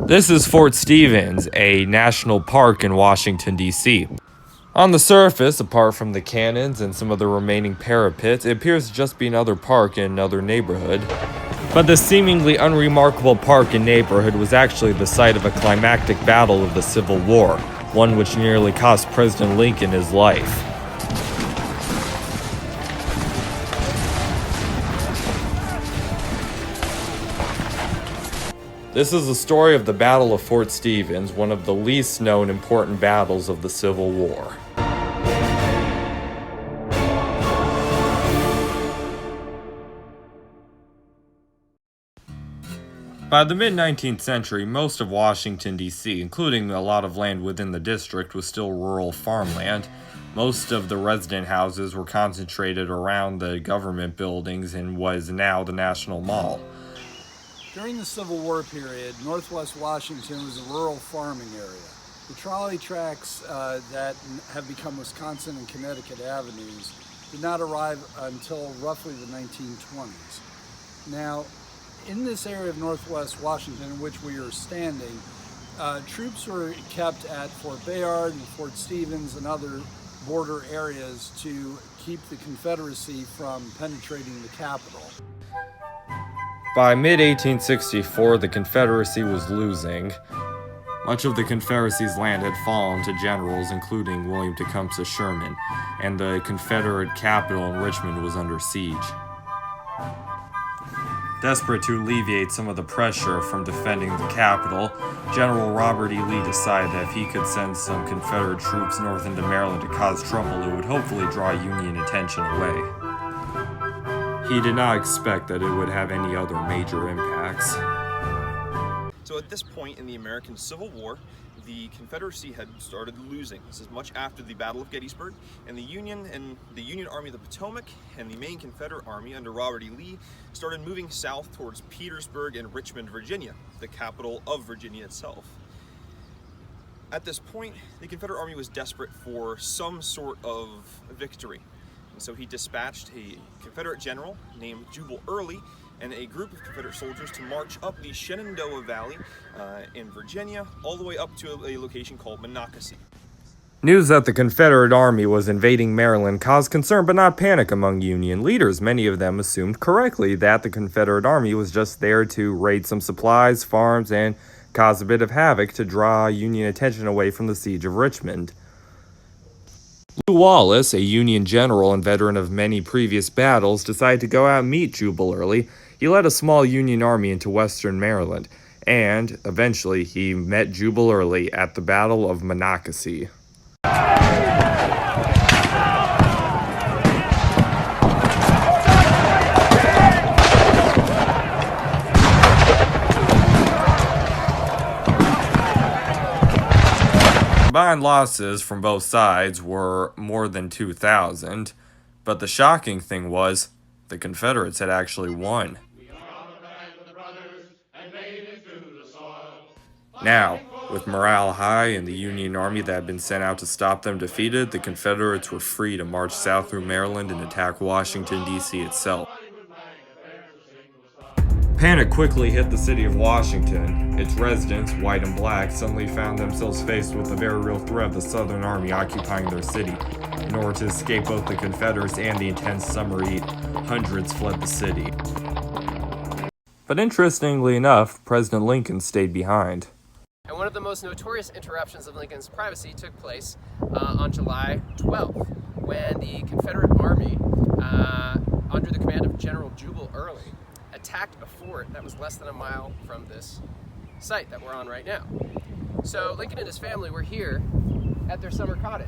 This is Fort Stevens, a national park in Washington, D.C. On the surface, apart from the cannons and some of the remaining parapets, it appears to just be another park in another neighborhood. But this seemingly unremarkable park and neighborhood was actually the site of a climactic battle of the Civil War, one which nearly cost President Lincoln his life. This is the story of the Battle of Fort Stevens, one of the least known important battles of the Civil War. By the mid-19th century, most of Washington, D.C., including a lot of land within the district, was still rural farmland. Most of the resident houses were concentrated around the government buildings in what is now the National Mall. During the Civil War period, Northwest Washington was a rural farming area. The trolley tracks that have become Wisconsin and Connecticut avenues did not arrive until roughly the 1920s. Now, in this area of Northwest Washington in which we are standing, troops were kept at Fort Bayard and Fort Stevens and other border areas to keep the Confederacy from penetrating the capital. By mid-1864, the Confederacy was losing. Much of the Confederacy's land had fallen to generals, including William Tecumseh Sherman, and the Confederate capital in Richmond was under siege. Desperate to alleviate some of the pressure from defending the capital, General Robert E. Lee decided that if he could send some Confederate troops north into Maryland to cause trouble, it would hopefully draw Union attention away. He did not expect that it would have any other major impacts. So at this point in the American Civil War, the Confederacy had started losing. This is much after the Battle of Gettysburg, and the Union Army of the Potomac and the main Confederate Army under Robert E. Lee started moving south towards Petersburg and Richmond, Virginia, the capital of Virginia itself. At this point, the Confederate Army was desperate for some sort of victory. And so he dispatched a Confederate general named Jubal Early and a group of Confederate soldiers to march up the Shenandoah Valley in Virginia, all the way up to a location called Monocacy. News that the Confederate Army was invading Maryland caused concern but not panic among Union leaders. Many of them assumed correctly that the Confederate Army was just there to raid some supplies, farms, and cause a bit of havoc to draw Union attention away from the siege of Richmond. Lew Wallace, a Union general and veteran of many previous battles, decided to go out and meet Jubal Early. He led a small Union army into western Maryland, and eventually he met Jubal Early at the Battle of Monocacy. Combined losses from both sides were more than 2,000, but the shocking thing was, the Confederates had actually won. Now, with morale high and the Union Army that had been sent out to stop them defeated, the Confederates were free to march south through Maryland and attack Washington, D.C. itself. Panic quickly hit the city of Washington. Its residents, white and black, suddenly found themselves faced with the very real threat of the Southern Army occupying their city. In order to escape both the Confederates and the intense summer heat, hundreds fled the city. But interestingly enough, President Lincoln stayed behind. And one of the most notorious interruptions of Lincoln's privacy took place on July 12th, when the Confederate Army, under the command of General Jubal Early, attacked a fort that was less than a mile from this site that we're on right now. So Lincoln and his family were here at their summer cottage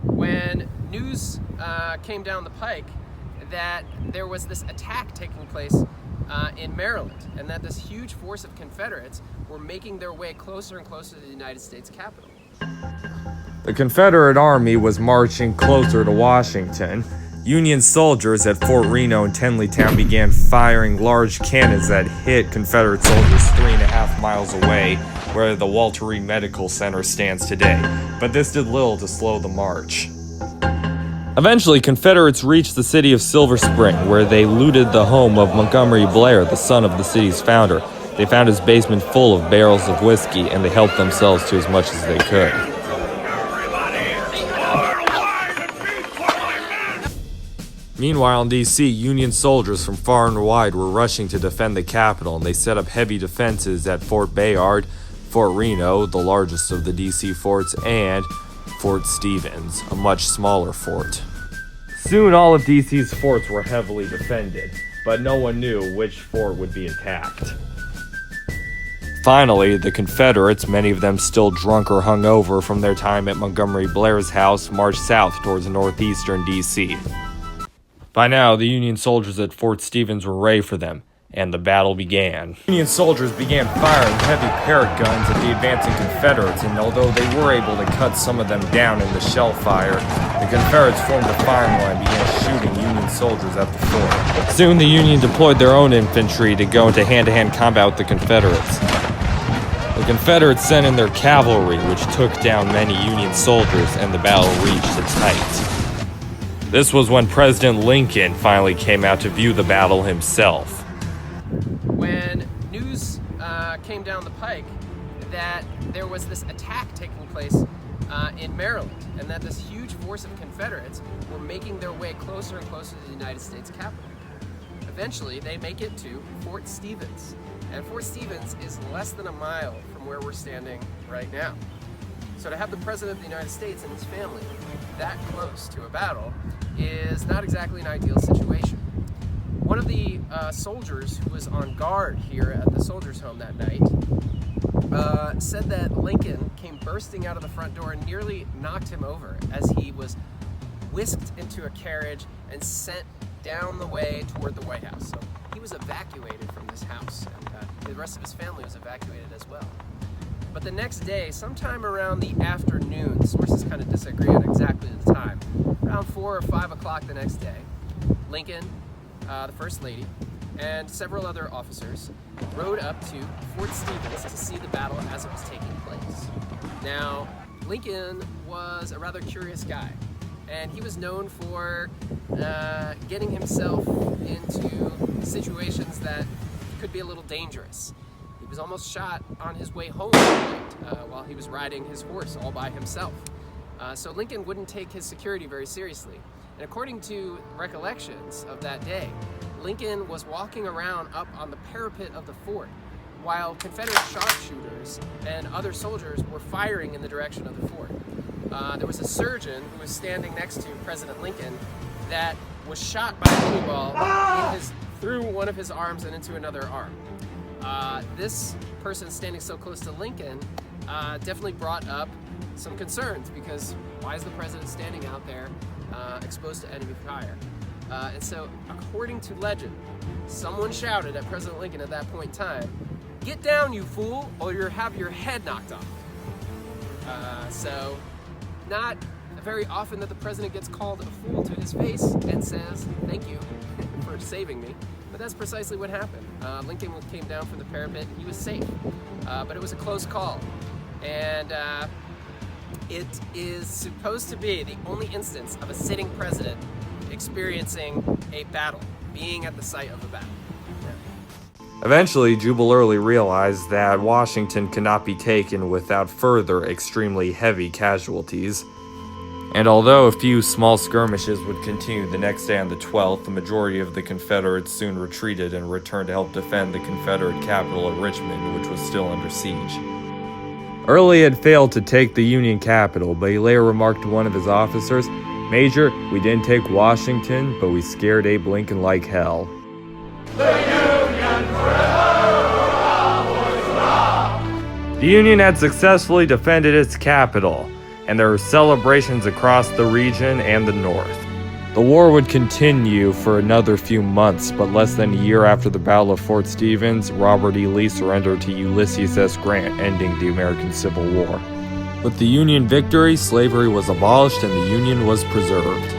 when news came down the pike that there was this attack taking place in Maryland, and that this huge force of Confederates were making their way closer and closer to the United States Capitol. The Confederate Army was marching closer to Washington. Union soldiers at Fort Reno and Tenleytown began firing large cannons that hit Confederate soldiers 3.5 miles away, where the Walter Reed Medical Center stands today. But this did little to slow the march. Eventually, Confederates reached the city of Silver Spring, where they looted the home of Montgomery Blair, the son of the city's founder. They found his basement full of barrels of whiskey, and they helped themselves to as much as they could. Meanwhile, in D.C., Union soldiers from far and wide were rushing to defend the capital, and they set up heavy defenses at Fort Bayard, Fort Reno, the largest of the D.C. forts, and Fort Stevens, a much smaller fort. Soon, all of D.C.'s forts were heavily defended, but no one knew which fort would be attacked. Finally, the Confederates, many of them still drunk or hungover from their time at Montgomery Blair's house, marched south towards northeastern D.C. By now, the Union soldiers at Fort Stevens were ready for them, and the battle began. Union soldiers began firing heavy Parrott guns at the advancing Confederates, and although they were able to cut some of them down in the shell fire, the Confederates formed a firing line and began shooting Union soldiers at the fort. Soon, the Union deployed their own infantry to go into hand-to-hand combat with the Confederates. The Confederates sent in their cavalry, which took down many Union soldiers, and the battle reached its height. This was when President Lincoln finally came out to view the battle himself. When news came down the pike that there was this attack taking place in Maryland, and that this huge force of Confederates were making their way closer and closer to the United States Capitol. Eventually, they make it to Fort Stevens, and Fort Stevens is less than a mile from where we're standing right now. So to have the President of the United States and his family that close to a battle is not exactly an ideal situation. One of the soldiers who was on guard here at the soldiers' home that night said that Lincoln came bursting out of the front door and nearly knocked him over as he was whisked into a carriage and sent down the way toward the White House. So he was evacuated from this house, and the rest of his family was evacuated as well. But the next day, sometime around the afternoon, sources kind of disagree on exactly the time, around 4 or 5 o'clock the next day, Lincoln, the First Lady, and several other officers rode up to Fort Stevens to see the battle as it was taking place. Now, Lincoln was a rather curious guy, and he was known for getting himself into situations that could be a little dangerous. He was almost shot on his way home while he was riding his horse all by himself. So Lincoln wouldn't take his security very seriously. And according to recollections of that day, Lincoln was walking around up on the parapet of the fort while Confederate sharpshooters and other soldiers were firing in the direction of the fort. There was a surgeon who was standing next to President Lincoln that was shot by a guinea ball through one of his arms and into another arm. This person standing so close to Lincoln definitely brought up some concerns, because why is the president standing out there exposed to enemy fire? And so, according to legend, someone shouted at President Lincoln at that point in time, "Get down, you fool, or you'll have your head knocked off." So, not very often that the president gets called a fool to his face and says, "Thank you for saving me." But that's precisely what happened. Lincoln came down from the parapet and he was safe. But it was a close call. And it is supposed to be the only instance of a sitting president experiencing a battle, being at the site of a battle. Eventually, Jubal Early realized that Washington could not be taken without further extremely heavy casualties. And although a few small skirmishes would continue the next day on the 12th, the majority of the Confederates soon retreated and returned to help defend the Confederate capital at Richmond, which was still under siege. Early had failed to take the Union capital, but he later remarked to one of his officers, "Major, we didn't take Washington, but we scared Abe Lincoln like hell." The Union had successfully defended its capital, and there were celebrations across the region and the North. The war would continue for another few months, but less than a year after the Battle of Fort Stevens, Robert E. Lee surrendered to Ulysses S. Grant, ending the American Civil War. With the Union victory, slavery was abolished and the Union was preserved.